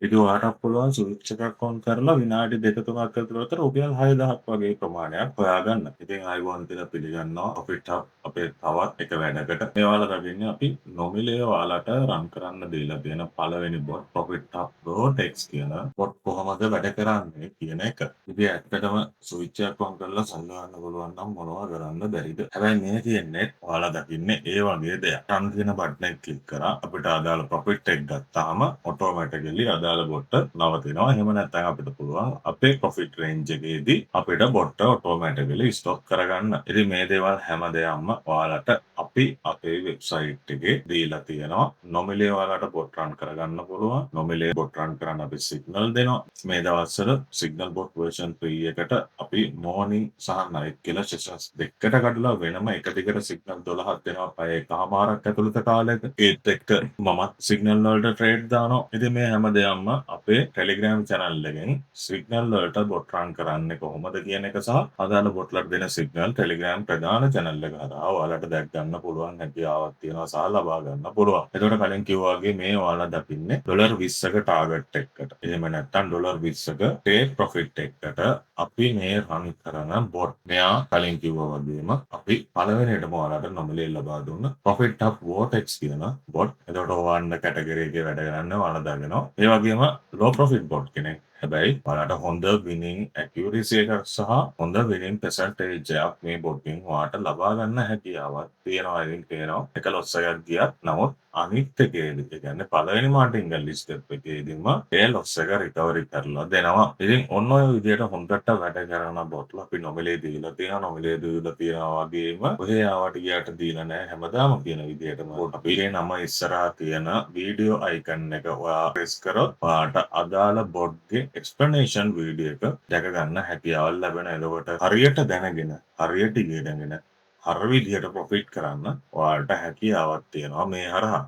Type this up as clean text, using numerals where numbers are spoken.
ඉතින් ඔයාටත් පුළුවන් ස්විච් එකක් ඔන් කරලා විනාඩි 2-3ක් ඇතුළත රුපියල් 6,000ක් වගේ ප්‍රමාණයක් හොයාගන්න. ඉතින් ආයුබෝවන් කියලා පිළිගන්නවා අපිට අපේ තවත් එක වැඩකට. මේ ඔයාලා දකින්නේ අපි නොමිලේ ඔයාලට රන් කරන්න දීලා තියෙන පළවෙනි bot Profit Hub Pro Text කියන බොට් කොහොමද වැඩ කරන්නේ කියන එක. ඉතින් ඇත්තටම ස්විච් එකක් ඔන් කරලා සල්ලි ගන්න පුළුවන් නම් මොනවා කරන්න බැරිද? හැබැයි මේ තියෙන්නේ ඔයාලා දකින්නේ ඒ වගේ දෙයක්. රන් කියන බටන් එක ක්ලික් කරා අපිට අදාළ ප්‍රොෆිට් එක ගත්තාම ඔටෝමැටිකලි අදාළ බොට්ට නවතිනවා. එහෙම නැත්නම් අපිට පුළුවන් අපේ ප්‍රොෆිට් රේන්ජ් එකේදී අපිට බොට්ට ඔටෝමැටිකලි ස්ටොප් කරගන්න. ඉතින් මේ දේවල් හැම දෙයක්ම ඔයාලට අපි අපේ වෙබ්සයිට් එකේ දීලා තියෙනවා. නොමිලේ ඔයාලට බොට් රන් කරගන්න පුළුවන්. නොමිලේ බොට් රන් කරන්න අපි සිග්නල් දෙනවා. මේ දවස්වල සිග්නල් බොට් version 3 එකට අපි morning සහ night කියලා sessions දෙකකට කඩලා වෙනම එක දිගට සිග්නල් 12ක් දෙනවා පැය එකහමාරක් ඇතුළත කාලයක. ඒත් එක්ක මමත් සිග්නල් වලට ට්‍රේඩ් දානවා. ඉතින් මේ හැම දෙයක්ම අපේ Telegram channel එකෙන් සිග්නල් වලට බොට් රන් කරන්නේ කොහොමද කියන එක සහ අදාළ බොට්ලට දෙන සිග්නල් Telegram ප්‍රධාන channel එක හරහා ඔයාලට දැක් ගන්න පුළුවන් හැකියාවක් තියෙනවා සහ ලබා ගන්න පුළුවන්. එතකොට කලින් කිව්වා වගේ මේ ඔයාලා දකින්නේ $20ක ටාගට් එකකට. එහෙම නැත්නම් $20ක ටේක් ප්‍රොෆිට් එකකට අපි මේ රන් කරන බොට්. මෙයා කලින් කිව්වා වගේම අපි පළවෙනියටම ඔයාලට නොමිලේ ලබා දුන්න Profit Hub Vortex කියන බොට්. එතකොට ඔයාලන්න කැටගරි එකේ වැඩ කරන්න ඔයාලා දන්නවා. ඒ වගේම low profit බොට් කෙනෙක්. හැබැයි ඔයාලට හොඳ winning accuracy එකක් සහ හොඳ winning percentage එකක් මේ බොට්ගෙන් ඔයාලට ලබා ගන්න හැකියාවක් තියෙනවා. ඉතින් තේරෙනවා එක ලොස් එකක් ගියත් නමුත් අනිත් එකේදී ඒ කියන්නේ පළවෙනි මාර්ටින්ගල් ලිස්ට් එකේදීම ඒ ලොස් එක රිකවරි කරලා දෙනවා. ඉතින් ඔන්න ඔය විදිහට හොඳට වැඩ කරන බොට්ලා අපි නොමිලේ දීලා තියෙනවා. නොමිලේ දීලා තියෙනවා වගේම ඔහේ ආවට ගියාට දීලා නැහැ හැමදාම කියන විදිහටම අපි ඒ නම ඉස්සරහා තියෙන වීඩියෝ අයිකන් එක ඔයා ප්‍රෙස් කරොත් ඔයාට අදාළ බොට්ගේ එක්ස්ප්ලනේෂන් වීඩියෝ එක දැක ගන්න හැකියාව ලැබෙනවා. එතකොට හරියට දැනගෙන හරියට ඉගෙනගෙන හර විදිහට ප්‍රොෆිට් කරන්න ඔයාලට හැකියාවක් තියෙනවා මේ හරහා.